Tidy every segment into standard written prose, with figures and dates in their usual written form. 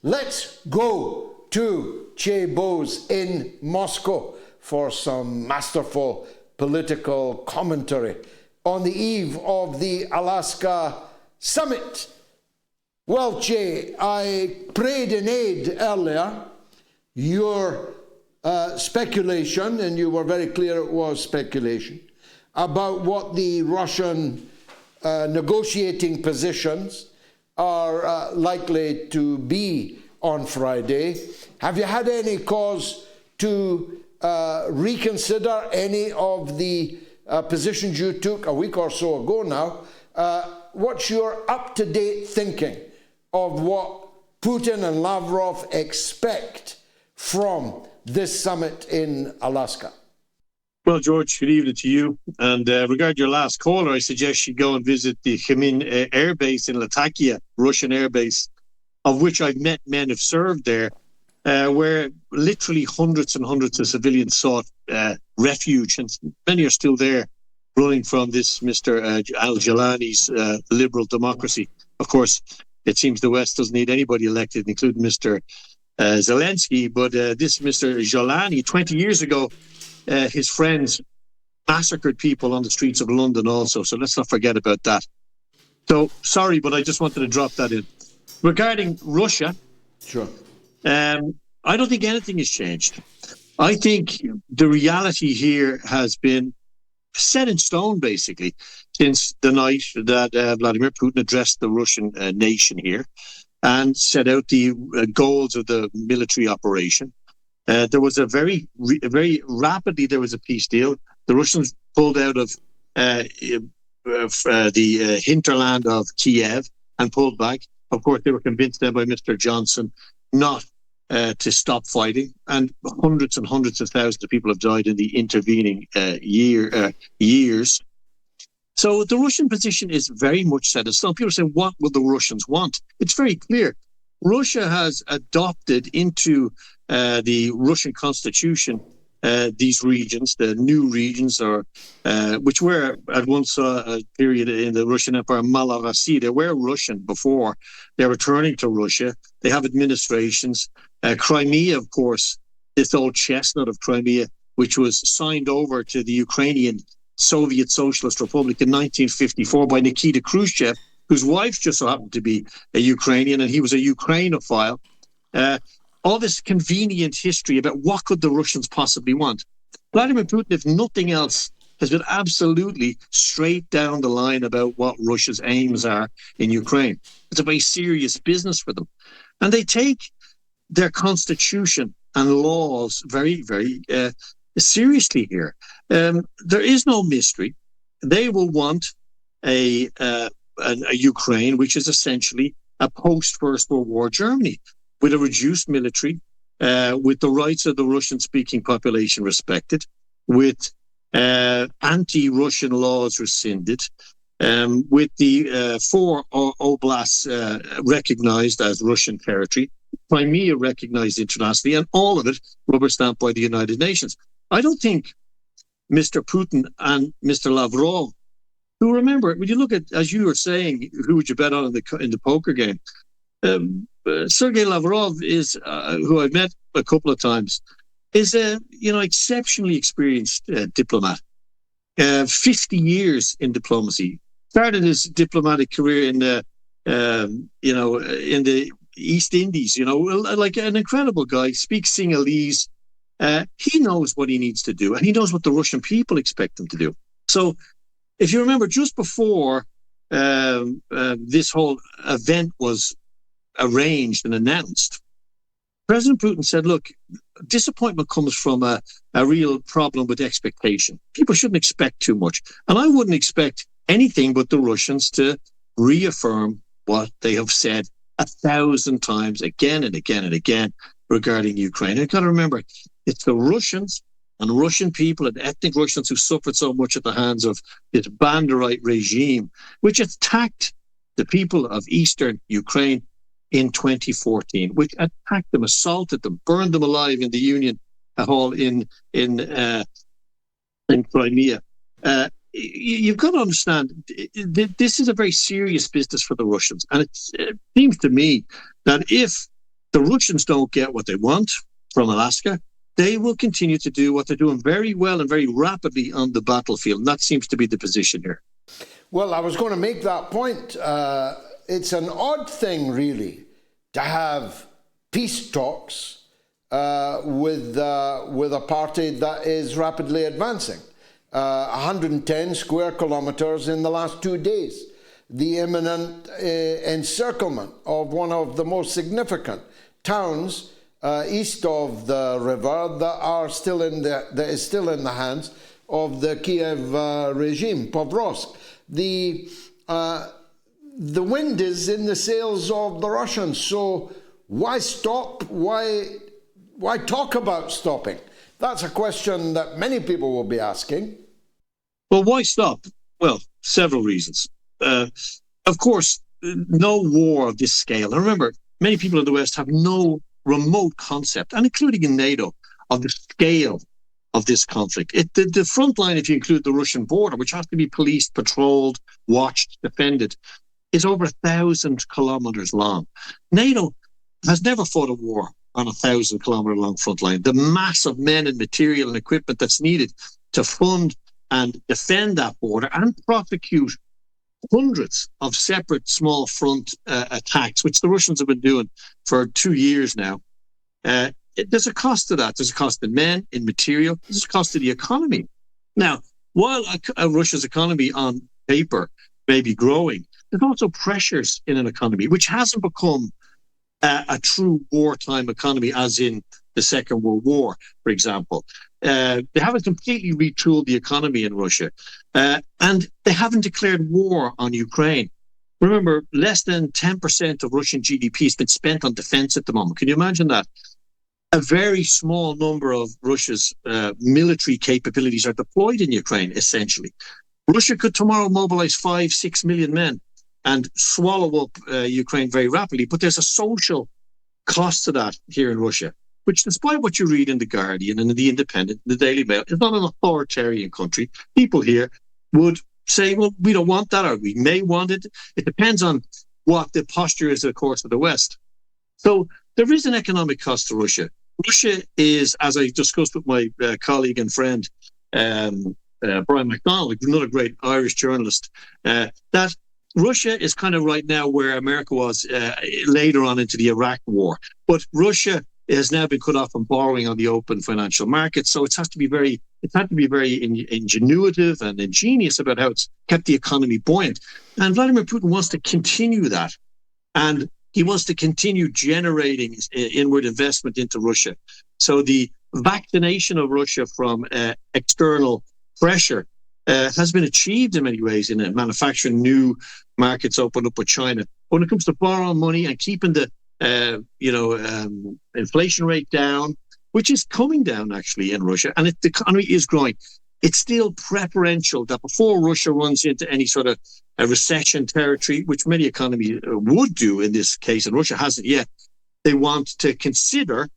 Let's go to Chay Bowes in Moscow for some masterful political commentary on the eve of the Alaska summit. Well, Chay, I prayed in aid earlier. Your speculation, and you were very clear it was speculation, about what the Russian negotiating positions are likely to be on Friday. Have you had any cause to reconsider any of the positions you took a week or so ago now? What's your up-to-date thinking of what Putin and Lavrov expect from this summit in Alaska? Well, George, good evening to you. And regarding your last caller, I suggest you go and visit the Khamin Air Base in Latakia, Russian air base, of which I've met men who've served there, where literally hundreds and hundreds of civilians sought refuge, and many are still there, running from this Mr. al-Jalani's liberal democracy. Of course, it seems the West doesn't need anybody elected, including Mr. Zelensky, but this Mr. Jalani, 20 years ago, his friends massacred people on the streets of London also, so let's not forget about that. So, sorry, but I just wanted to drop that in. Regarding Russia, sure. I don't think anything has changed. I think the reality here has been set in stone, basically, since the night that Vladimir Putin addressed the Russian nation here and set out the goals of the military operation. There was a very rapidly, there was a peace deal. The Russians pulled out of the hinterland of Kiev and pulled back. Of course, they were convinced then by Mr. Johnson not to stop fighting, and hundreds and hundreds of thousands of people have died in the intervening years. So the Russian position is very much set in stone. People say, what will the Russians want? It's very clear. Russia has adopted into the Russian constitution these regions, the new regions, or which were at once a period in the Russian Empire, Malorossiya. They were Russian before. They're returning to Russia. They have administrations. Crimea, of course, this old chestnut of Crimea, which was signed over to the Ukrainian Soviet Socialist Republic in 1954 by Nikita Khrushchev, whose wife just so happened to be a Ukrainian, and he was a Ukrainophile. All this convenient history about what could the Russians possibly want. Vladimir Putin, if nothing else, has been absolutely straight down the line about what Russia's aims are in Ukraine. It's a very serious business for them. And they take their constitution and laws very, very seriously here. There is no mystery. They will want a Ukraine which is essentially a post-First World War Germany, with a reduced military, with the rights of the Russian-speaking population respected, with anti-Russian laws rescinded, with the 4 oblasts recognized as Russian territory, Crimea recognized internationally, and all of it rubber-stamped by the United Nations. I don't think Mr. Putin and Mr. Lavrov, who, remember, when you look at, as you were saying, who would you bet on in the poker game? Sergei Lavrov is, who I've met a couple of times, is a exceptionally experienced diplomat. 50 years in diplomacy. Started his diplomatic career in the in the East Indies. Like an incredible guy. Speaks Sinhalese. He knows what he needs to do, and he knows what the Russian people expect him to do. So, if you remember, just before this whole event was arranged and announced, President Putin said, look, disappointment comes from a real problem with expectation. People shouldn't expect too much. And I wouldn't expect anything but the Russians to reaffirm what they have said 1,000 times again and again and again regarding Ukraine. And you've got to remember, it's the Russians and Russian people and ethnic Russians who suffered so much at the hands of this Banderite regime, which attacked the people of eastern Ukraine in 2014, which attacked them, assaulted them, burned them alive in the Union Hall in Crimea. You've got to understand, this is a very serious business for the Russians. And it seems to me that if the Russians don't get what they want from Alaska, they will continue to do what they're doing very well and very rapidly on the battlefield. And that seems to be the position here. Well, I was going to make that point. It's an odd thing, really, to have peace talks with a party that is rapidly advancing. 110 square kilometers in the last 2 days. The imminent encirclement of one of the most significant towns east of the river that is still in the hands of the Kiev regime, Pavlovsk. The wind is in the sails of the Russians, so why stop? Why talk about stopping? That's a question that many people will be asking. Well, why stop? Well, several reasons. Of course, no war of this scale. And remember, many people in the West have no remote concept, and including in NATO, of the scale of this conflict. The front line, if you include the Russian border, which has to be policed, patrolled, watched, defended, is over 1,000 kilometers long. NATO has never fought a war on a 1,000-kilometer long front line. The mass of men and material and equipment that's needed to fund and defend that border and prosecute hundreds of separate small front attacks, which the Russians have been doing for 2 years now. There's a cost to that. There's a cost in men, in material. There's a cost to the economy. Now, while Russia's economy on paper may be growing, there's also pressures in an economy which hasn't become a true wartime economy, as in the Second World War, for example. They haven't completely retooled the economy in Russia, and they haven't declared war on Ukraine. Remember, less than 10% of Russian GDP has been spent on defense at the moment. Can you imagine that? A very small number of Russia's military capabilities are deployed in Ukraine, essentially. Russia could tomorrow mobilize 5-6 million men and swallow up Ukraine very rapidly. But there's a social cost to that here in Russia, which, despite what you read in The Guardian and in The Independent, the Daily Mail, is not an authoritarian country. People here would say, well, we don't want that, or we may want it. It depends on what the posture is, of course, of the West. So there is an economic cost to Russia. Russia is, as I discussed with my colleague and friend, Brian MacDonald, another great Irish journalist, that Russia is kind of right now where America was later on into the Iraq war. But Russia has now been cut off from borrowing on the open financial markets. So it had to be very ingenuitive and ingenious about how it's kept the economy buoyant. And Vladimir Putin wants to continue that. And he wants to continue generating inward investment into Russia. So the vaccination of Russia from external pressure has been achieved in many ways in manufacturing new markets opened up with China. When it comes to borrowing money and keeping the inflation rate down, which is coming down actually in Russia, and the economy is growing, it's still preferential that before Russia runs into any sort of a recession territory, which many economies would do in this case, and Russia hasn't yet, they want to consider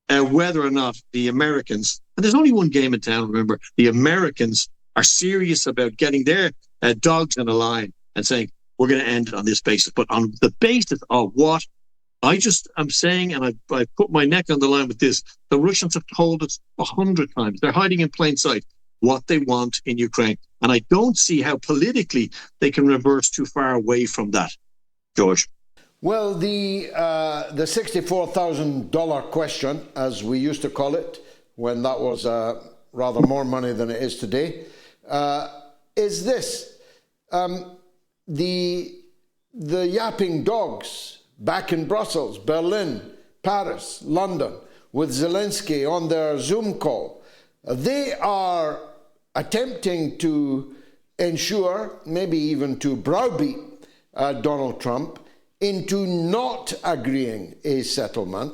whether or not the Americans, and there's only one game in town, remember, the Americans are serious about getting their dogs in a line and saying, we're going to end it on this basis. But on the basis of what I'm saying, and I put my neck on the line with this, the Russians have told us 100 times, they're hiding in plain sight, what they want in Ukraine. And I don't see how politically they can reverse too far away from that, George. Well, the $64,000 question, as we used to call it, when that was rather more money than it is today, is this. The yapping dogs back in Brussels, Berlin, Paris, London, with Zelensky on their Zoom call, they are attempting to ensure, maybe even to browbeat Donald Trump into not agreeing a settlement,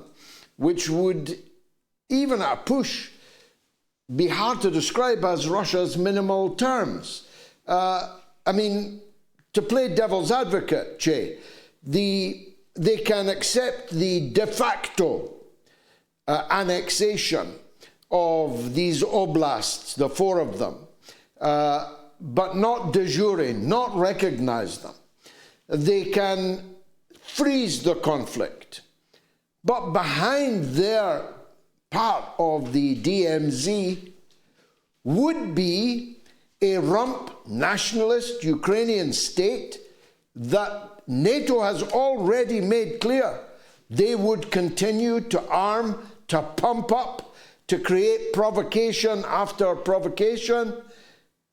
which would, even at a push, be hard to describe as Russia's minimal terms. I mean, to play devil's advocate, Chay, they can accept the de facto annexation of these oblasts, the 4 of them, but not de jure, not recognize them. They can freeze the conflict, But behind their part of the DMZ would be a rump nationalist Ukrainian state that NATO has already made clear they would continue to arm, to pump up, to create provocation after provocation,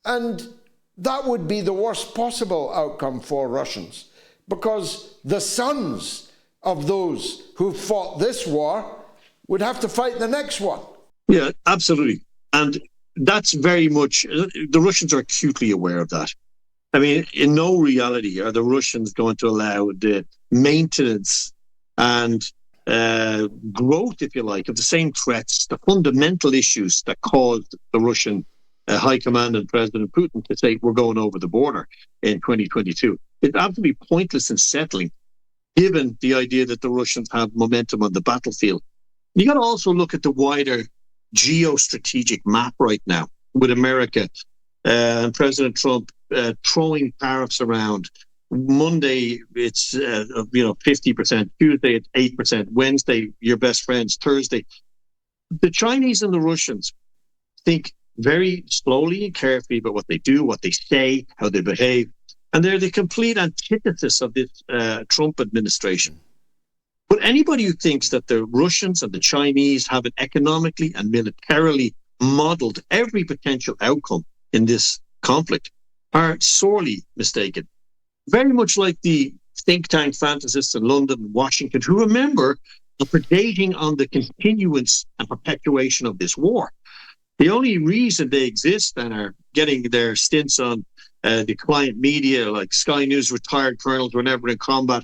and that would be the worst possible outcome for Russians, because the sons of those who fought this war would have to fight the next one. Yeah, absolutely. And that's very much, the Russians are acutely aware of that. I mean, in no reality are the Russians going to allow the maintenance and growth, if you like, of the same threats, the fundamental issues that caused the Russian High Command and President Putin to say, we're going over the border in 2022. It's absolutely pointless and settling, given the idea that the Russians have momentum on the battlefield. You got to also look at the wider geostrategic map right now, with America and President Trump throwing tariffs around. Monday, it's 50%. Tuesday, it's 8%. Wednesday, your best friends. Thursday. The Chinese and the Russians think very slowly and carefully about what they do, what they say, how they behave. And they're the complete antithesis of this Trump administration. But anybody who thinks that the Russians and the Chinese have an economically and militarily modeled every potential outcome in this conflict are sorely mistaken. Very much like the think tank fantasists in London and Washington, who remember predating on the continuance and perpetuation of this war. The only reason they exist and are getting their stints on the client media, like Sky News retired colonels were never in combat,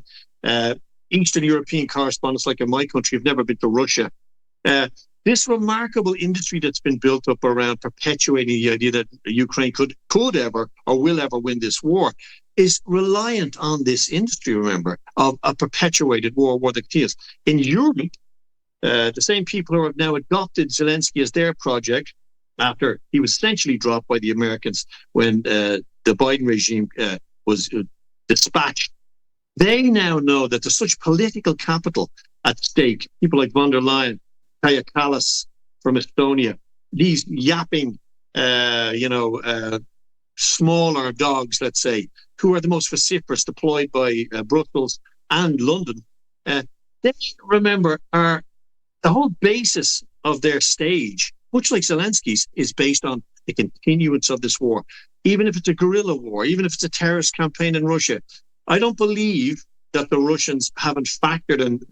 Eastern European correspondents, like in my country, have never been to Russia. This remarkable industry that's been built up around perpetuating the idea that Ukraine could ever or will ever win this war is reliant on this industry, remember, of a perpetuated war that continues. In Europe, the same people who have now adopted Zelensky as their project, after he was essentially dropped by the Americans when the Biden regime was dispatched, they now know that there's such political capital at stake. People like von der Leyen, Kaja Kallas from Estonia, these yapping, smaller dogs, let's say, who are the most vociferous, deployed by Brussels and London. They, remember, are the whole basis of their stage, much like Zelensky's, is based on the continuance of this war. Even if it's a guerrilla war, even if it's a terrorist campaign in Russia, I don't believe that the Russians haven't factored and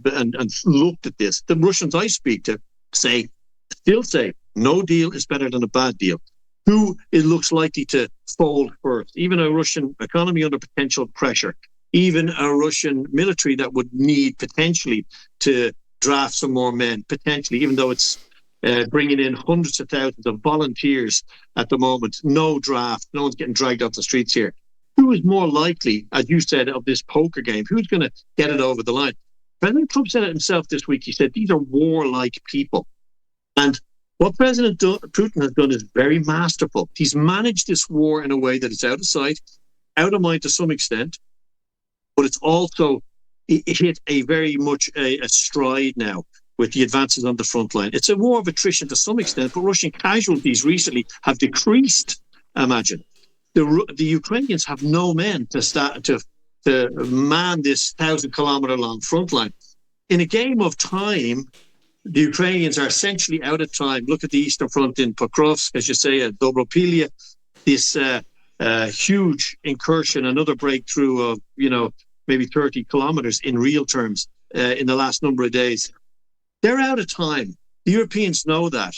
looked at this. The Russians I speak to still say no deal is better than a bad deal. Who it looks likely to fold first? Even a Russian economy under potential pressure, even a Russian military that would need potentially to draft some more men, potentially, even though it's bringing in hundreds of thousands of volunteers at the moment. No draft, no one's getting dragged off the streets here. Who is more likely, as you said, of this poker game? Who's going to get it over the line? President Trump said it himself this week. He said these are warlike people. And what President Putin has done is very masterful. He's managed this war in a way that it's out of sight, out of mind to some extent, but it's also it hit a very much a stride now with the advances on the front line. It's a war of attrition to some extent, but Russian casualties recently have decreased, imagine. The Ukrainians have no men to man this 1,000-kilometer long front line. In a game of time, the Ukrainians are essentially out of time. Look at the Eastern Front in Pokrovsk, as you say, at Dobropilia, this huge incursion, another breakthrough of, maybe 30 kilometers in real terms in the last number of days. They're out of time. The Europeans know that.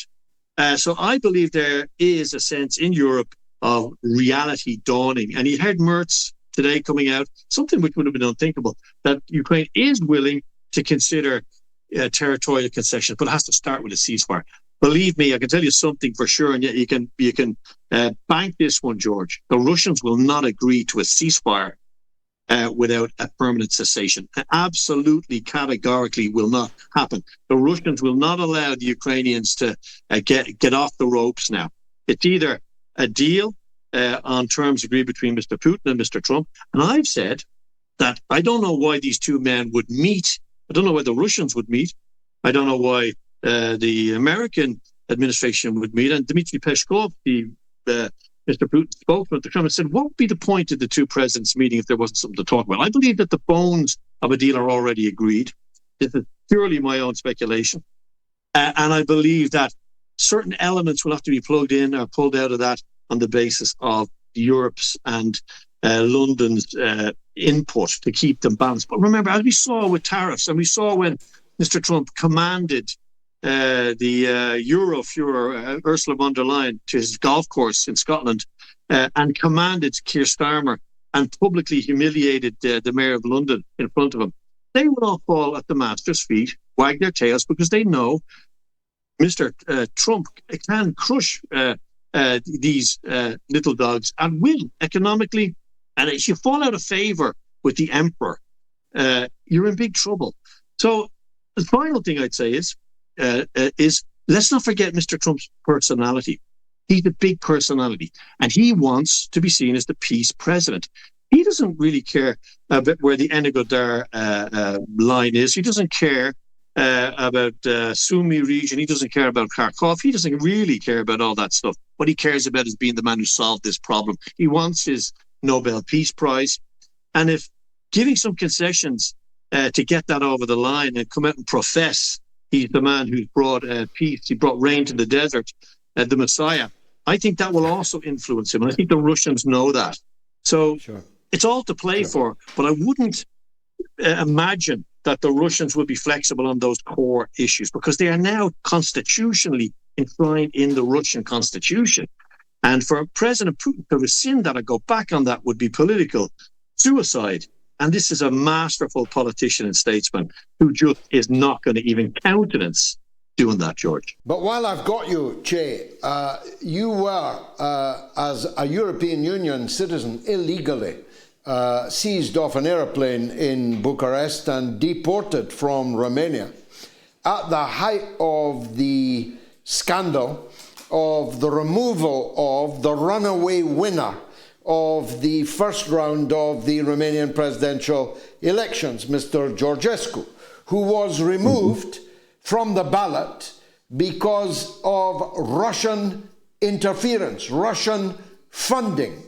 So I believe there is a sense in Europe of reality dawning. And you heard Merz today coming out, something which would have been unthinkable, that Ukraine is willing to consider territorial concessions, but it has to start with a ceasefire. Believe me, I can tell you something for sure, and yet you can bank this one, George. The Russians will not agree to a ceasefire without a permanent cessation. Absolutely, categorically will not happen. The Russians will not allow the Ukrainians to get off the ropes now. It's either a deal on terms agreed between Mr. Putin and Mr. Trump. And I've said that I don't know why these two men would meet. I don't know why the Russians would meet, I don't know why the American administration would meet. And Dmitry Peskov, the Mr. Putin spokesman at the Kremlin, said, what would be the point of the two presidents meeting if there wasn't something to talk about? I believe that the bones of a deal are already agreed. This is purely my own speculation. And I believe that certain elements will have to be plugged in or pulled out of that on the basis of Europe's and London's input to keep them balanced. But remember, as we saw with tariffs, and we saw when Mr. Trump commanded the Eurofuhrer, Ursula von der Leyen, to his golf course in Scotland and commanded Keir Starmer and publicly humiliated the Mayor of London in front of him, they would all fall at the master's feet, wag their tails, because they know Mr. Trump can crush these little dogs and will economically. And if you fall out of favour with the emperor, you're in big trouble. So the final thing I'd say is let's not forget Mr. Trump's personality. He's a big personality, and he wants to be seen as the peace president. He doesn't really care about where the Enigodar line is. He doesn't care about Sumy region. He doesn't care about Kharkov. He doesn't really care about all that stuff. What he cares about is being the man who solved this problem. He wants his Nobel Peace Prize. And if giving some concessions to get that over the line and come out and profess he's the man who's brought peace, he brought rain to the desert, the Messiah, I think that will also influence him. And I think the Russians know that. So it's all to play for, but I wouldn't imagine that the Russians will be flexible on those core issues, because they are now constitutionally enshrined in the Russian constitution. And for President Putin to rescind that and go back on that would be political suicide. And this is a masterful politician and statesman who just is not going to even countenance doing that, George. But while I've got you, Chay, you were, as a European Union citizen, illegally seized off an aeroplane in Bucharest and deported from Romania at the height of the scandal of the removal of the runaway winner of the first round of the Romanian presidential elections, Mr. Georgescu, who was removed from the ballot because of Russian interference, Russian funding.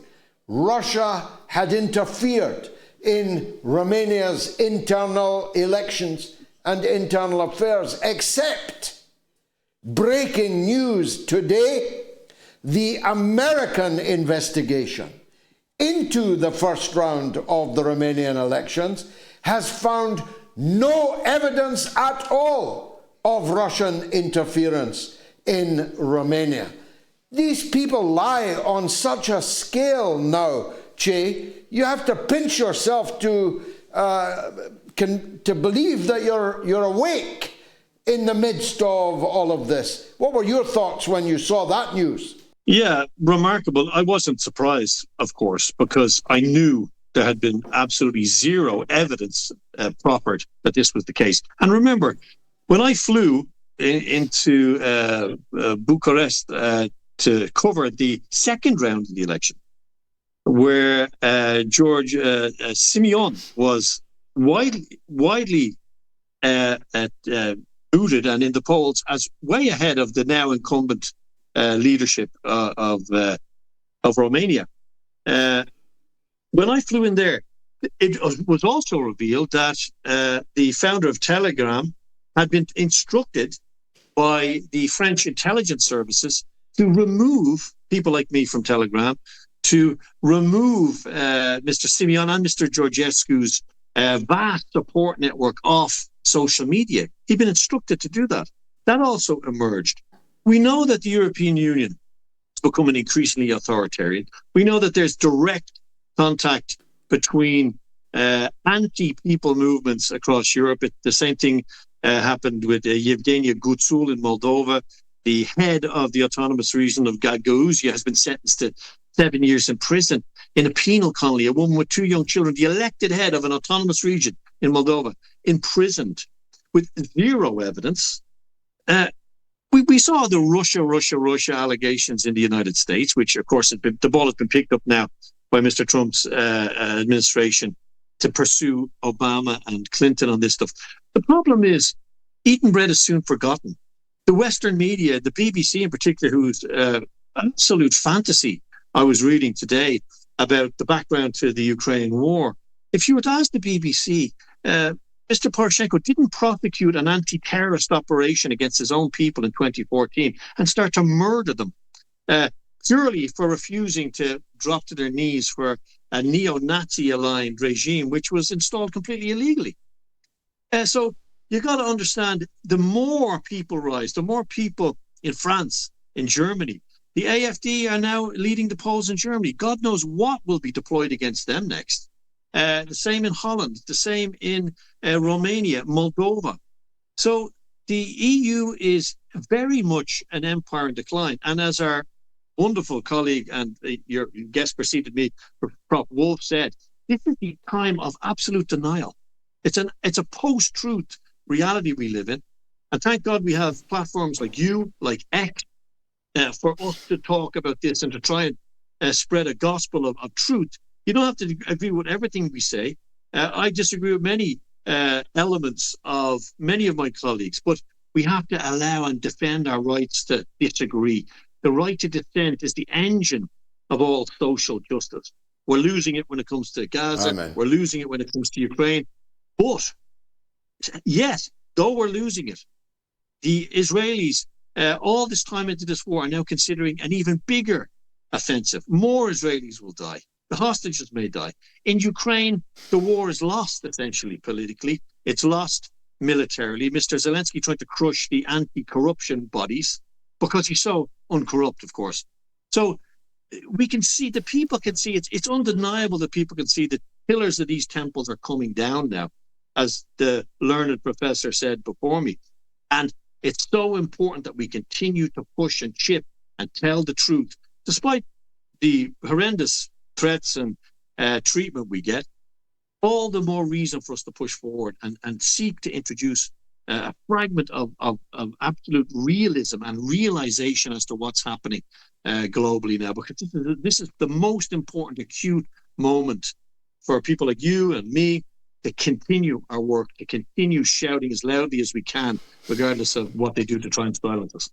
Russia had interfered in Romania's internal elections and internal affairs, except breaking news today, the American investigation into the first round of the Romanian elections has found no evidence at all of Russian interference in Romania. These people lie on such a scale now, Chay, you have to pinch yourself to believe that you're awake in the midst of all of this. What were your thoughts when you saw that news? Yeah, remarkable. I wasn't surprised, of course, because I knew there had been absolutely zero evidence proffered that this was the case. And remember, when I flew into Bucharest to cover the second round of the election, where George Simeon was widely booted and in the polls as way ahead of the now incumbent leadership of Romania. When I flew in there, it was also revealed that the founder of Telegram had been instructed by the French intelligence services to remove people like me from Telegram, to remove Mr. Simeon and Mr. Georgescu's vast support network off social media. He'd been instructed to do that. That also emerged. We know that the European Union is becoming increasingly authoritarian. We know that there's direct contact between anti-people movements across Europe. The same thing happened with Yevgenia Gutsul in Moldova. The head of the autonomous region of Gagauzia has been sentenced to 7 years in prison in a penal colony. A woman with 2 young children, the elected head of an autonomous region in Moldova, imprisoned with zero evidence. We saw the Russia allegations in the United States, which, of course, the ball has been picked up now by Mr. Trump's administration to pursue Obama and Clinton on this stuff. The problem is Eaten bread is soon forgotten. The Western media, the BBC in particular, whose absolute fantasy I was reading today about the background to the Ukraine war. If you were to ask the BBC, Mr. Poroshenko didn't prosecute an anti-terrorist operation against his own people in 2014 and start to murder them purely for refusing to drop to their knees for a neo-Nazi-aligned regime, which was installed completely illegally. So you got to understand, the more people rise, the more people in France, in Germany, the AfD are now leading the polls in Germany. God knows what will be deployed against them next. The same in Holland, the same in Romania, Moldova. So the EU is very much an empire in decline. And as our wonderful colleague and your guest preceded me, Prof. Wolf, said, this is the time of absolute denial. It's a post-truth reality we live in. And thank God we have platforms like you, like X, for us to talk about this and to try and spread a gospel of truth. You don't have to agree with everything we say. I disagree with many elements of many of my colleagues, but we have to allow and defend our rights to disagree. The right to dissent is the engine of all social justice. We're losing it when it comes to Gaza. Amen. We're losing it when it comes to Ukraine. But yes, though we're losing it, the Israelis, all this time into this war, are now considering an even bigger offensive. More Israelis will die. The hostages may die. In Ukraine, the war is lost, essentially, politically. It's lost militarily. Mr. Zelensky tried to crush the anti-corruption bodies because he's so uncorrupt, of course. So we can see, the people can see, it's undeniable that people can see the pillars of these temples are coming down now, as the learned professor said before me. And it's so important that we continue to push and chip and tell the truth, despite the horrendous threats and treatment we get. All the more reason for us to push forward and seek to introduce a fragment of absolute realism and realization as to what's happening globally now, because this is the most important acute moment for people like you and me to continue our work, to continue shouting as loudly as we can, regardless of what they do to try and silence us.